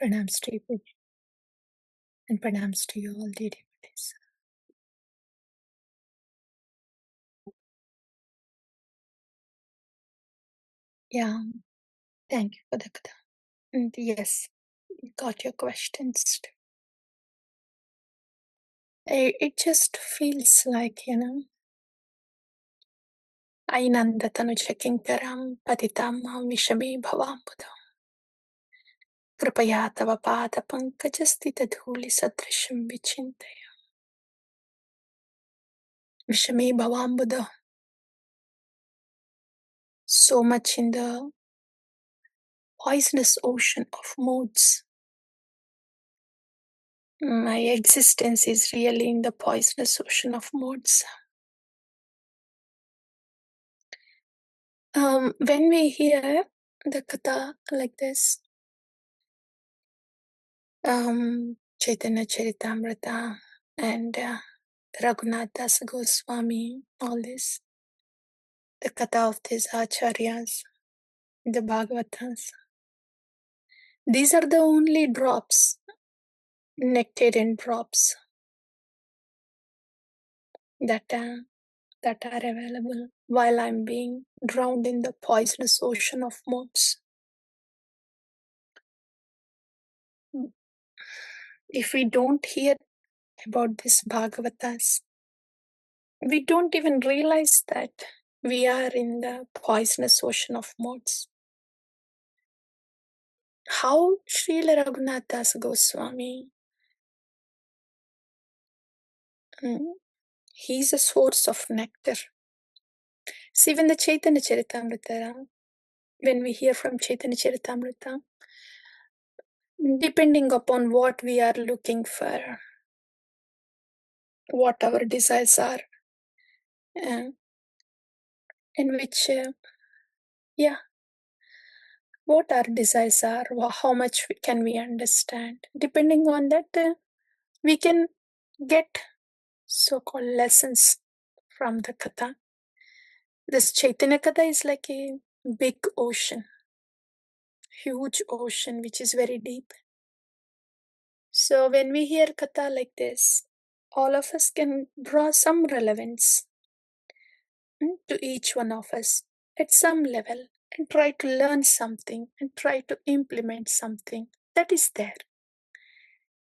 Pranams to you, Pooja, and pranams to you all, dear devotees. Yeah, thank you for the katha. And yes, got your questions. It just feels like, Ainanda tanuja kinkaram patitam vishame bhavambudam. Kripaya tava pada pankajastita dhuli sadrisham vichintaya. Vishame bhavambuddha. So much in the poisonous ocean of moods. My existence is really in the poisonous ocean of moods. When we hear the katha like this, Caitanya-caritāmṛta and Raghunātha Gosvāmī, all this, the katha of these ācāryas, the Bhagavatas, these are the only drops, nectarian drops that are available while I'm being drowned in the poisonous ocean of moods. If we don't hear about this Bhagavatas, we don't even realize that we are in the poisonous ocean of moods. How Śrī Raghunātha Gosvāmī, he's a source of nectar. See, when the Caitanya-caritāmṛta, when we hear from Caitanya-caritāmṛta, depending upon what we are looking for, what our desires are, in which, what our desires are, how much can we understand. Depending on that, we can get so-called lessons from the katha. This Caitanya-kathā is like a big ocean, huge ocean, which is very deep. So when we hear katha like this, all of us can draw some relevance to each one of us at some level and try to learn something and try to implement something that is there.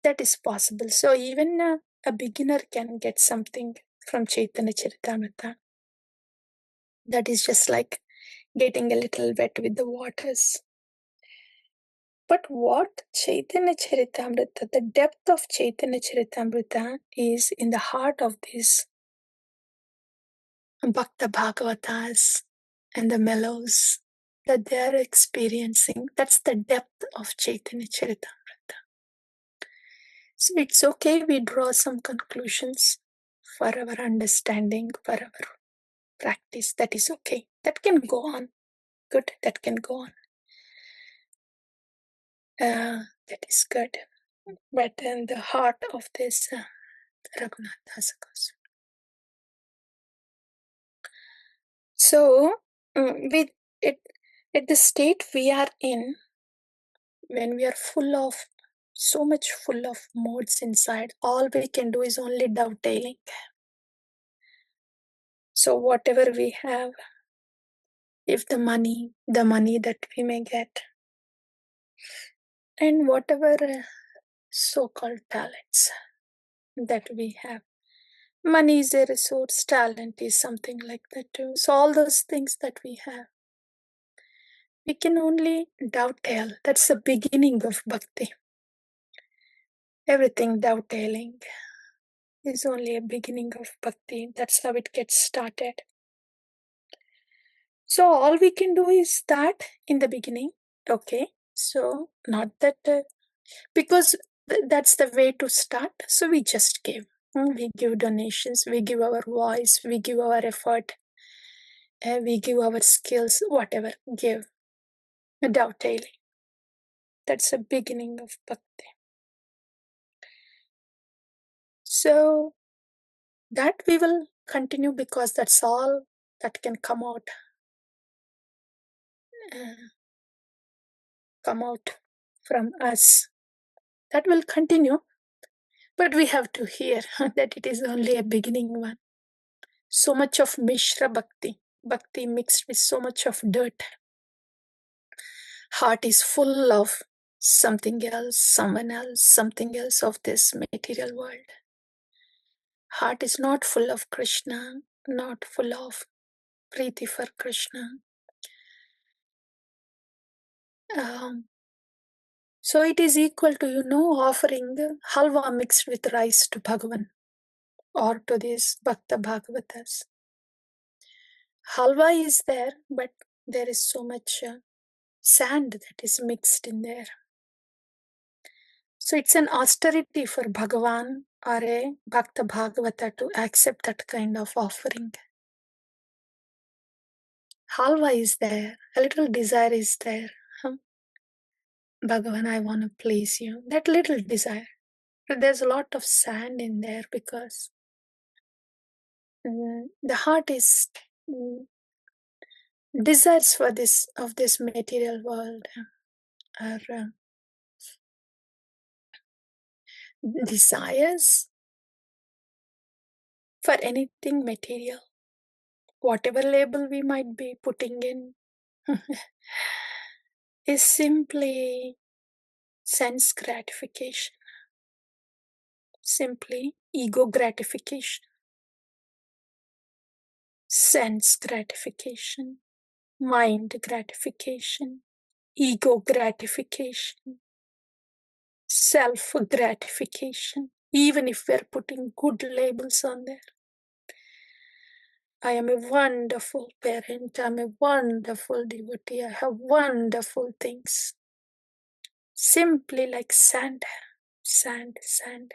That is possible. So even a beginner can get something from Caitanya-caritāmṛta. That is just like getting a little wet with the waters. But what Caitanya-caritāmṛta, the depth of Caitanya-caritāmṛta is in the heart of these Bhakta Bhagavatas and the mellows that they are experiencing. That's the depth of Caitanya-caritāmṛta. So it's okay we draw some conclusions for our understanding, for our practice. That is okay. That can go on. Good, that can go on. That is good. But in the heart of this Raghunātha goes. So, with it, at the state we are in, when we are so much full of modes inside, all we can do is only dovetailing. So whatever we have, if the money that we may get, and whatever so-called talents that we have. Money is a resource, talent is something like that too. So all those things that we have, we can only dovetail. That's the beginning of bhakti. Everything dovetailing is only a beginning of bhakti. That's how it gets started. So all we can do is that in the beginning. Okay, so not that, because that's the way to start. So we just give. We give donations, we give our voice, we give our effort, we give our skills, whatever, give. Dovetailing. That's the beginning of bhakti. So that we will continue because that's all that can come out from us. That will continue, but we have to hear that it is only a beginning one. So much of Mishra Bhakti, Bhakti mixed with so much of dirt. Heart is full of something else, someone else, something else of this material world. Heart is not full of Krishna, not full of Preeti for Krishna. So it is equal to, offering halwa mixed with rice to Bhagavan or to these Bhakta Bhagavatas. Halwa is there, but there is so much sand that is mixed in there. So it's an austerity for Bhagavan or a Bhakta Bhagavata to accept that kind of offering. Halwa is there, a little desire is there. Bhagavan, I want to please you. That little desire. But there's a lot of sand in there because the heart is desires for this material world are desires for anything material, whatever label we might be putting in, is simply sense gratification, simply ego gratification, sense gratification, mind gratification, ego gratification, self gratification, even if we're putting good labels on there. I am a wonderful parent, I'm a wonderful devotee, I have wonderful things. Simply like sand, sand, sand.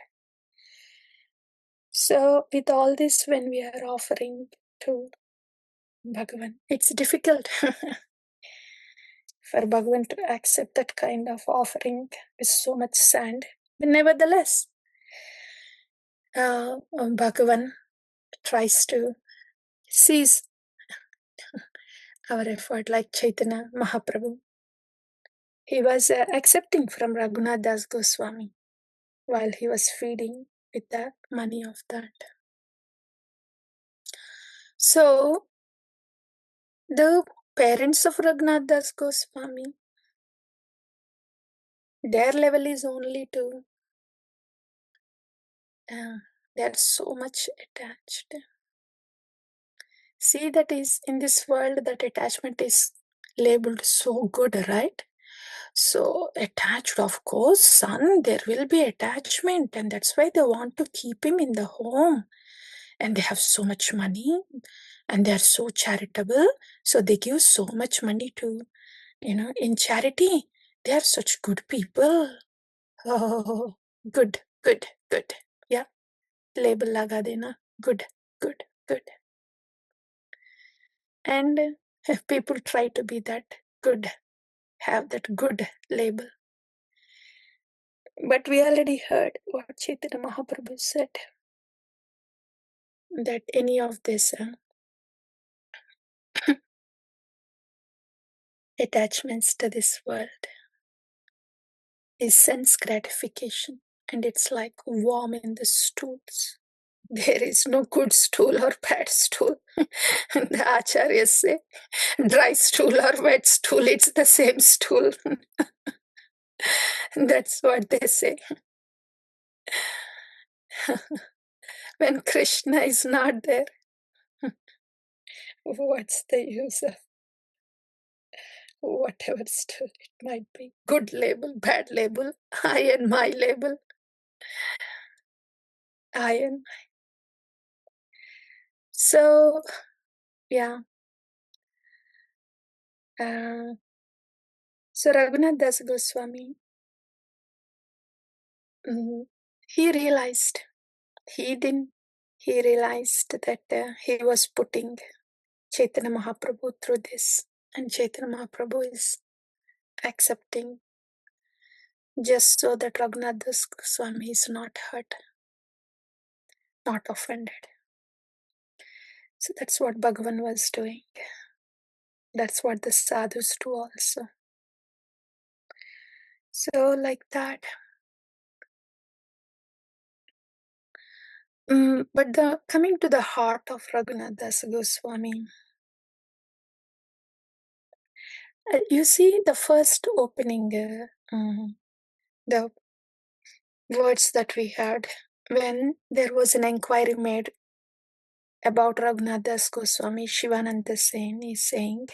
So with all this, when we are offering to Bhagavan, it's difficult for Bhagavan to accept that kind of offering with so much sand. But nevertheless, Bhagavan tries to seize our effort, like Caitanya Mahāprabhu. He was accepting from Raghunath Das Gosvāmī while he was feeding with the money of that. So, the parents of Raghunath Das Gosvāmī, their level is only to, they are so much attached. See, that is in this world, that attachment is labeled so good, right? So attached, of course, son, there will be attachment, and that's why they want to keep him in the home. And they have so much money, and they are so charitable, so they give so much money to, in charity. They are such good people. Oh, good, good, good. Yeah, label laga dena. Good, good, good. And if people try to be that good, have that good label. But we already heard what Caitanya Mahāprabhu said, that any of this attachments to this world is sense gratification, and it's like worm in the stools. There is no good stool or bad stool. The ācāryas say, dry stool or wet stool, it's the same stool. That's what they say. When Krishna is not there, what's the use of whatever stool it might be? Good label, bad label, I and my label. I and my. So, yeah. So Raghunath Das Goswami, he realized that he was putting Caitanya Mahāprabhu through this, and Caitanya Mahāprabhu is accepting just so that Raghunath Das Goswami is not hurt, not offended. So that's what Bhagavan was doing. That's what the sadhus do also. So like that, But coming to the heart of Raghunatha Goswami, you see the first opening, the words that we heard when there was an inquiry made about Raghunatha Goswami, Shivananda Sen is saying,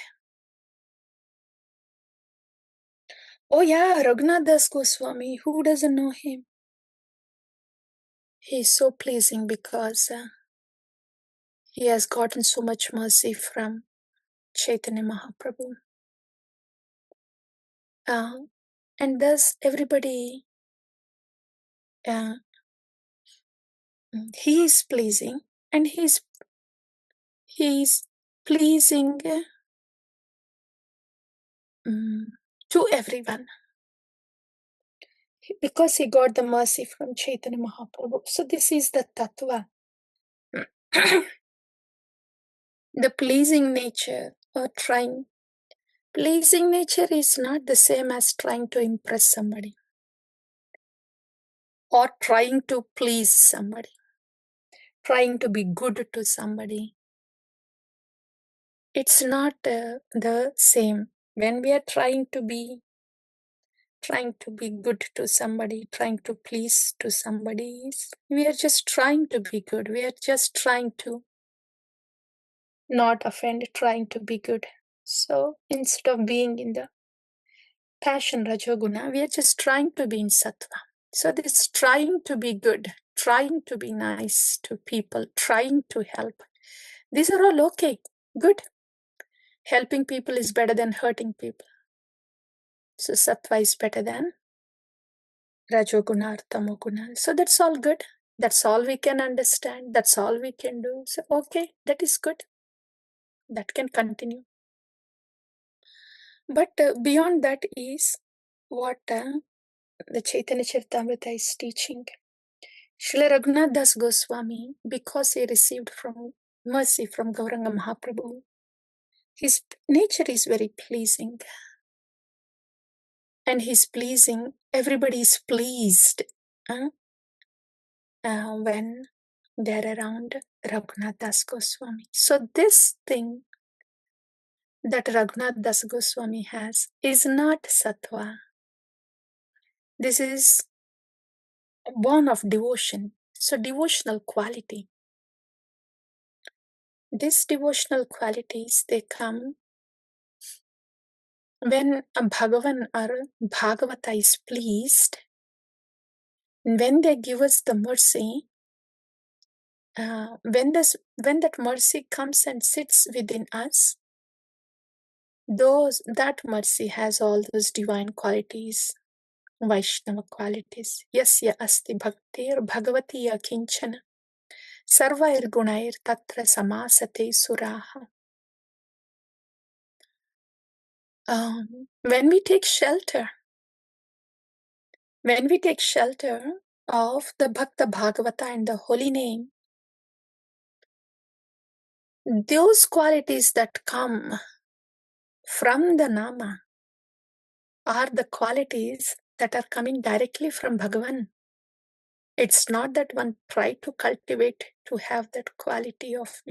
oh yeah, Raghunatha Goswami, who doesn't know him? He is so pleasing because he has gotten so much mercy from Caitanya Mahāprabhu. And thus everybody, he is pleasing, and he is pleasing to everyone because he got the mercy from Caitanya Mahāprabhu. So this is the tattva. The pleasing nature or trying. Pleasing nature is not the same as trying to impress somebody or trying to please somebody, trying to be good to somebody. It's not the same. When we are trying to be good to somebody, trying to please to somebody, we are just trying to be good. We are just trying to not offend, trying to be good. So instead of being in the passion Rajoguna, we are just trying to be in Sattva. So this trying to be good, trying to be nice to people, trying to help, these are all okay, good. Helping people is better than hurting people. So Sattva is better than Rajoguna or Tamoguna. So that's all good. That's all we can understand. That's all we can do. So okay, that is good. That can continue. But beyond that is what the Caitanya-caritāmṛta is teaching. Śrī Raghunātha Gosvāmī, because he received from mercy from Gauranga Mahaprabhu, his nature is very pleasing. And he's pleasing, everybody is pleased when they're around Raghunatha Goswami. So this thing that Raghunatha Goswami has is not sattva. This is born of devotion. So devotional quality. These devotional qualities, they come when a Bhagavan or Bhagavata is pleased. When they give us the mercy, when that mercy comes and sits within us, that mercy has all those divine qualities, Vaishnava qualities. Yasya asti bhaktir bhagavati akinchana sarvair gunair tatra samasate suraha. When we take shelter of the Bhakta Bhagavata and the holy name, those qualities that come from the Nama are the qualities that are coming directly from Bhagavan. It's not that one try to cultivate to have that quality of,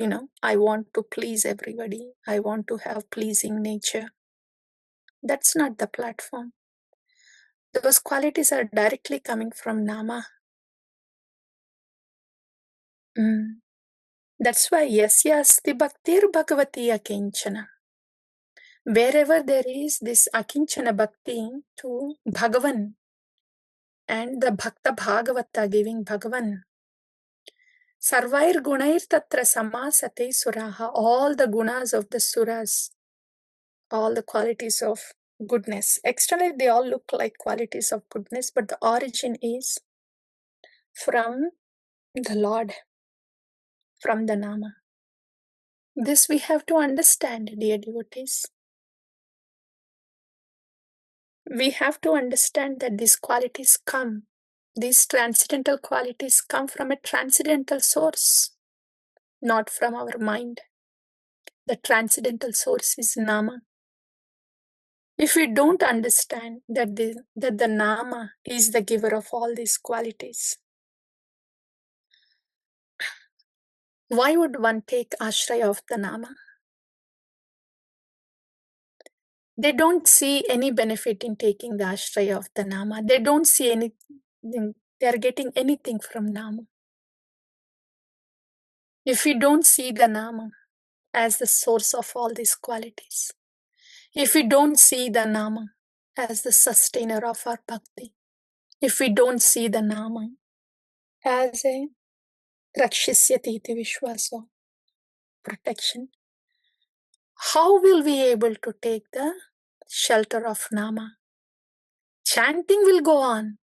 I want to please everybody. I want to have pleasing nature. That's not the platform. Those qualities are directly coming from Nama. That's why yasya asti bhaktir bhagavati akinchana. Wherever there is this akinchana bhakti to Bhagavan and the Bhakta Bhagavata giving Bhagavan, sarvair gunair tatra samasate suraha, all the gunas of the suras, all the qualities of goodness. Externally, they all look like qualities of goodness, but the origin is from the Lord, from the Nama. This we have to understand, dear devotees. We have to understand that these qualities come, these transcendental qualities come from a transcendental source, not from our mind. The transcendental source is Nama. If we don't understand that the Nama is the giver of all these qualities, Why would one take ashraya of the nama? They don't see any benefit in taking the ashraya of the nama. They don't see anything. They are getting anything from nama. If we don't see the nama as the source of all these qualities, if we don't see the nama as the sustainer of our bhakti, if we don't see the nama as a rakshisyati iti vishwaso, protection, how will we able to take the shelter of nama? Chanting will go on,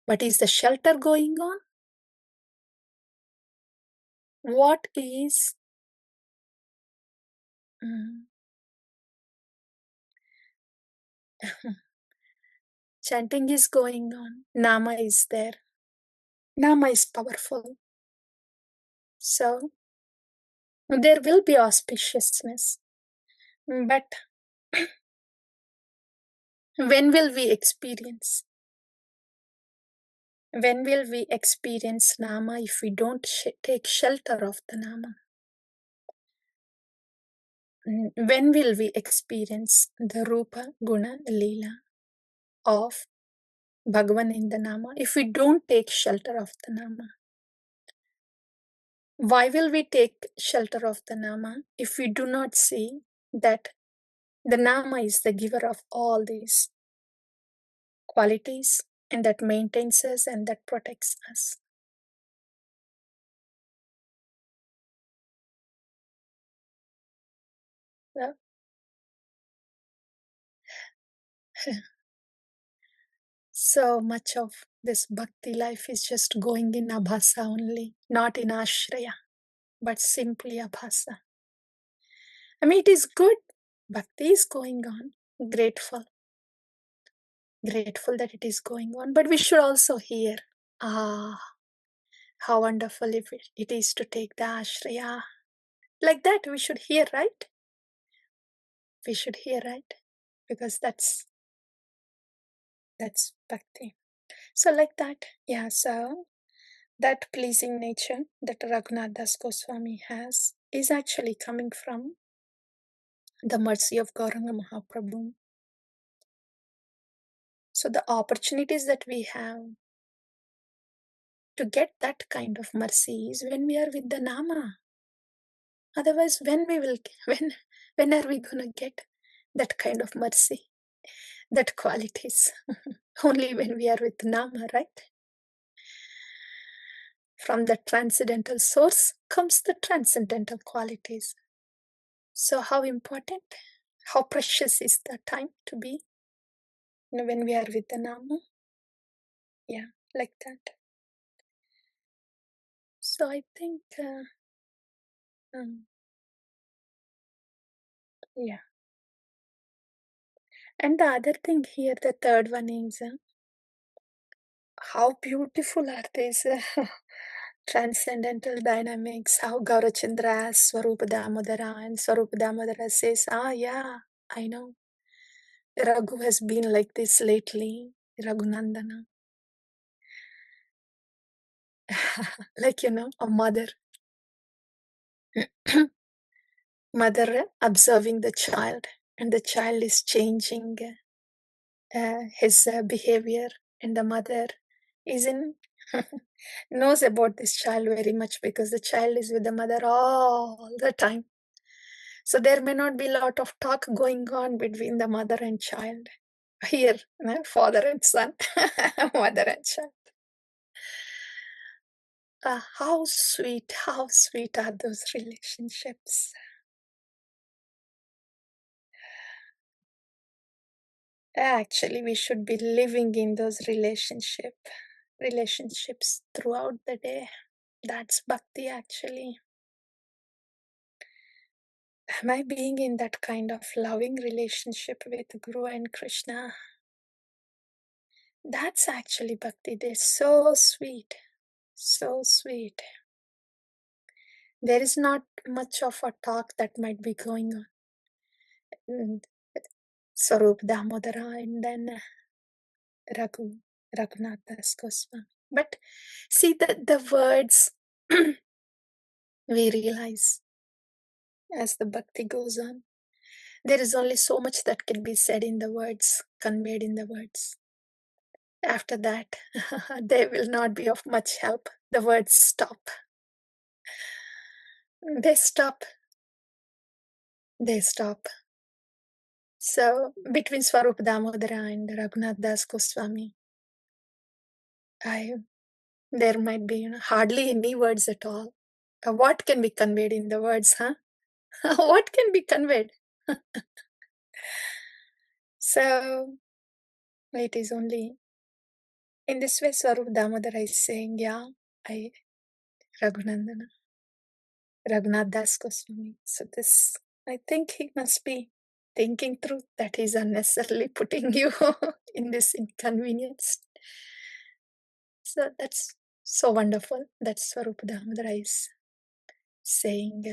but is the shelter going on? What is chanting is going on, nama is there, nama is powerful, so there will be auspiciousness, but when will we experience? When will we experience nama if we don't take shelter of the nama? When will we experience the Rupa, Guna, Leela of Bhagavan in the nama if we don't take shelter of the nama? Why will we take shelter of the nama if we do not see that the nama is the giver of all these qualities and that maintains us and that protects us? Yeah. So much of this bhakti life is just going in abhasa only, not in ashraya, but simply abhasa. I mean, it is good. Bhakti is going on. Grateful. Grateful that it is going on. But we should also hear, how wonderful it is to take the ashraya. Like that, we should hear, right? We should hear, right? Because that's bhakti. So like that, yeah, so that pleasing nature that Raghunath Das Goswami has is actually coming from the mercy of Gauranga Mahaprabhu. So the opportunities that we have to get that kind of mercy is when we are with the Nama. Otherwise, when are we gonna get that kind of mercy, that qualities? Only when we are with Nama, right? From the transcendental source comes the transcendental qualities. So how important, how precious is the time to be when we are with the Nama? Yeah, like that. So I think, yeah. And the other thing here, the third one is, how beautiful are these transcendental dynamics, how Gaurachandra as Swarupa Damodara, and Swarupa Damodara says, yeah, I know. Raghu has been like this lately, Raghunandana. Like, a mother. Mother observing the child, and the child is changing his behavior, and the mother is in knows about this child very much because the child is with the mother all the time. So there may not be a lot of talk going on between the mother and child. Here, father and son, mother and child. How sweet are those relationships. Actually, we should be living in those relationships throughout the day. That's bhakti, actually. Am I being in that kind of loving relationship with Guru and Krishna? That's actually bhakti. They're so sweet. So sweet. There is not much of a talk that might be going on. Swarup Damodara and then Raghunātha Goswami. But see the words we realize as the bhakti goes on, there is only so much that can be said in the words, conveyed in the words. After that, they will not be of much help. The words stop. They stop. They stop. So, between Swarup Damodara and Raghunath Das Goswami, there might be hardly any words at all. What can be conveyed in the words, huh? What can be conveyed? So, it is only in this way Swarup Damodara is saying, yeah, Raghunandana, Raghunath Das Goswami. So this, I think he must be thinking through that he's unnecessarily putting you in this inconvenience. So that's so wonderful that Swarup Damodara is saying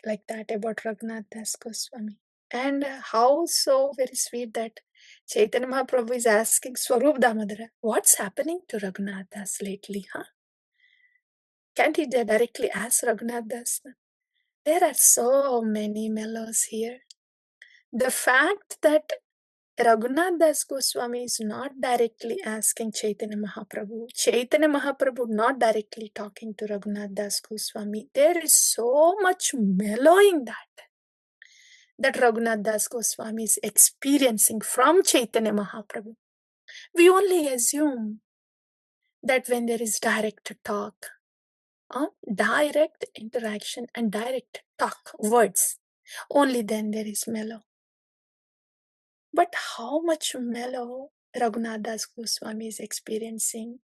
like that about Raghunath Das Goswami. And how so very sweet that Chaitanya Mahaprabhu is asking Swarup Damodara, what's happening to Raghunath Das lately, huh? Can't he directly ask Raghunath Das? There are so many mellows here. The fact that Raghunath Das Goswami is not directly asking Chaitanya Mahaprabhu not directly talking to Raghunath Das Goswami, there is so much mellowing that Raghunath Das Goswami is experiencing from Chaitanya Mahaprabhu. We only assume that when there is direct talk, direct interaction and direct talk, words, only then there is mellow. But how much mellow Raghunath Das Goswami is experiencing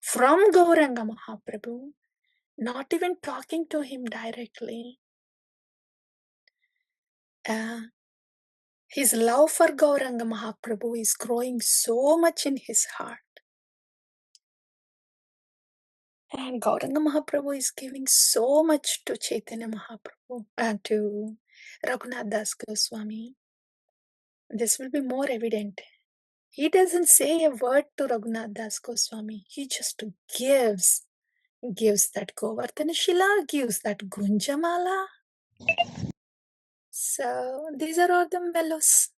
from Gauranga Mahaprabhu, not even talking to him directly. His love for Gauranga Mahaprabhu is growing so much in his heart. And Gauranga Mahaprabhu is giving so much to Chaitanya Mahaprabhu and to Raghunath Das Goswami. This will be more evident. He doesn't say a word to Raghunath Das Goswami. He just gives that Govardhana Shila, gives that Gunjamala. So these are all the mellows.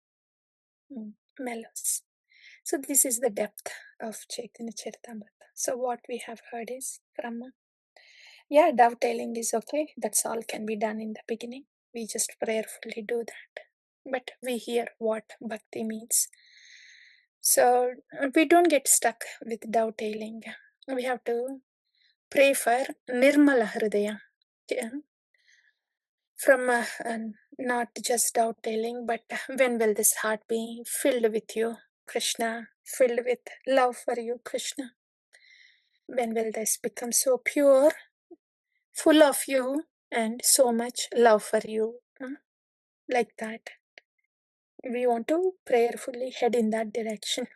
Mellows. So this is the depth of Caitanya-caritāmṛta. So what we have heard is from, dovetailing is okay. That's all can be done in the beginning. We just prayerfully do that. But we hear what bhakti means. So we don't get stuck with dovetailing. We have to pray for Nirmala Hridaya. From not just dovetailing, but when will this heart be filled with you, Krishna, filled with love for you, Krishna? When will this become so pure, full of you, and so much love for you? Like that. We want to prayerfully head in that direction.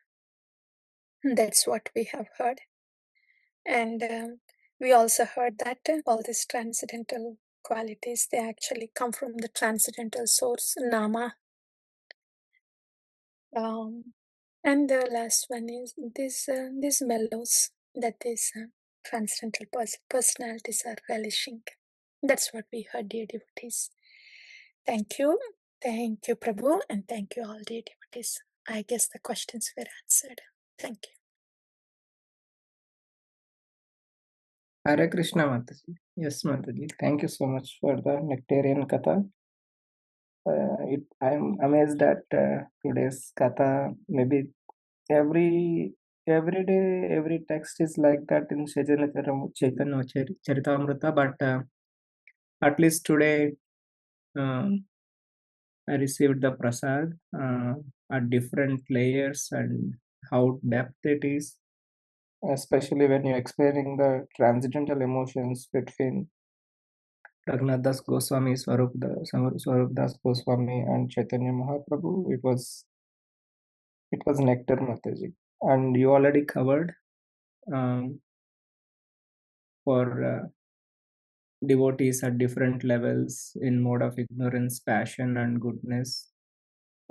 That's what we have heard. And we also heard that all these transcendental qualities, they actually come from the transcendental source, Nama. And the last one is these mellows that these transcendental personalities are relishing. That's what we heard, dear devotees. Thank you, Prabhu, and thank you all, dear devotees. I guess the questions were answered. Thank you. Hare Krishna, Mataji. Yes, Mataji. Thank you so much for the nectarian katha. I'm amazed that today's katha, maybe every day, every text is like that in Caitanya-caritāmṛta, but at least today I received the prasad at different layers and how depth it is, especially when you're explaining the transcendental emotions between Raghunath Das Goswami, Swarup Das Goswami, and Chaitanya Mahaprabhu. It was nectar, Mataji. And you already covered for devotees at different levels in mode of ignorance, passion, and goodness.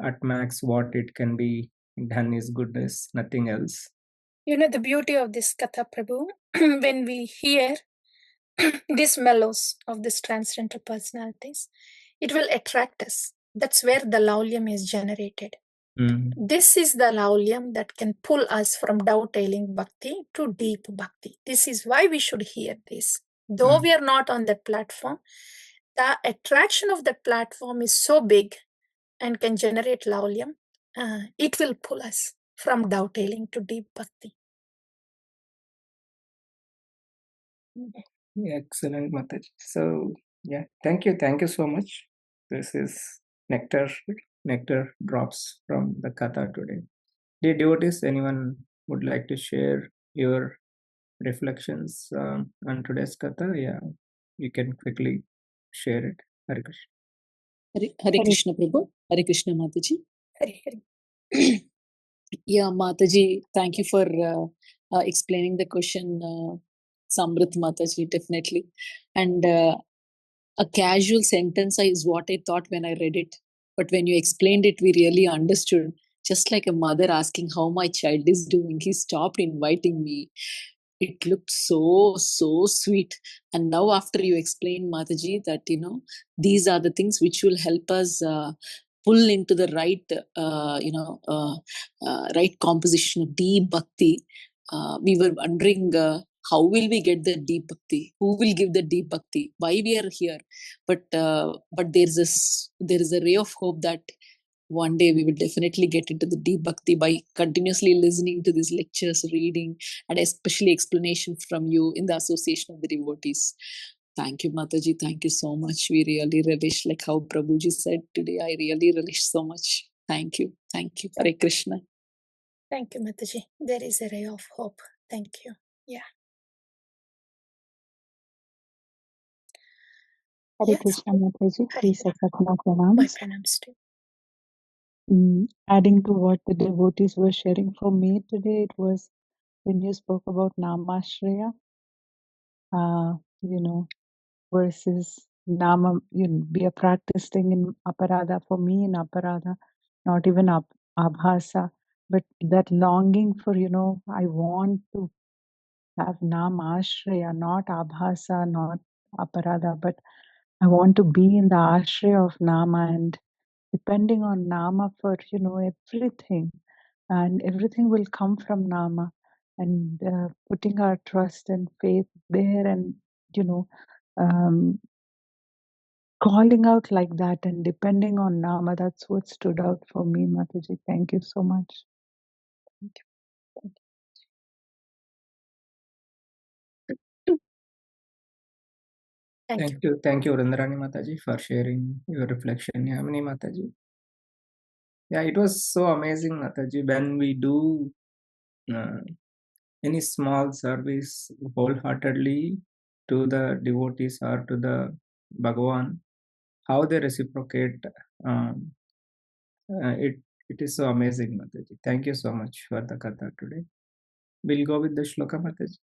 At max, what it can be done is goodness, nothing else. You know the beauty of this katha, Prabhu, when we hear these mellows of these transcendental personalities, it will attract us. That's where the laulyam is generated. This is the laulyam that can pull us from dovetailing bhakti to deep bhakti. This is why we should hear this. Though we are not on that platform, the attraction of that platform is so big and can generate laulyam. It will pull us from dovetailing to deep bhakti. Excellent, Mataji. So, yeah, thank you so much. This is nectar drops from the Katha today. Dear devotees, anyone would like to share your reflections on today's Katha? Yeah, you can quickly share it. Hare Krishna. Hare Krishna Prabhu. Hare Krishna Mataji. Hare Hare. Yeah, Mataji, thank you for explaining the question, Samrit Mataji, definitely. And a casual sentence is what I thought when I read it. But when you explained it, we really understood. Just like a mother asking how my child is doing, he stopped inviting me. It looked so sweet. And now after you explained, Mataji, that, these are the things which will help us pull into the right, right composition of deep bhakti. We were wondering how will we get the deep bhakti? Who will give the deep bhakti? Why we are here? But there is a ray of hope that one day we will definitely get into the deep bhakti by continuously listening to these lectures, reading, and especially explanation from you in the association of the devotees. Thank you, Mataji. Thank you so much. We really relish, like how Prabhuji said today, I really relish so much. Thank you. Thank you. Hare Krishna. Thank you, Mataji. There is a ray of hope. Thank you. Yeah. Hare Yes. Krishna Mataji, Hare please Hare. accept my My pranams. pranams too. Adding to what the devotees were sharing for me today, it was when you spoke about Namashraya, versus Nama, we are practicing in Aparadha. For me, in Aparadha, not even Abhasa, but that longing for, I want to have Namashraya, not Abhasa, not Aparadha, but I want to be in the Ashraya of Nama and depending on Nama for, everything. And everything will come from Nama. And putting our trust and faith there and, calling out like that and depending on Nama, that's what stood out for me, Mataji. Thank you so much. Thank you. Thank you, Vrindarani Mataji, for sharing your reflection. Yamini Mataji. Yeah, it was so amazing, Mataji, when we do any small service wholeheartedly to the devotees or to the Bhagavan, how they reciprocate. It is so amazing, Mataji. Thank you so much for the Katha today. We'll go with the Shloka, Mataji.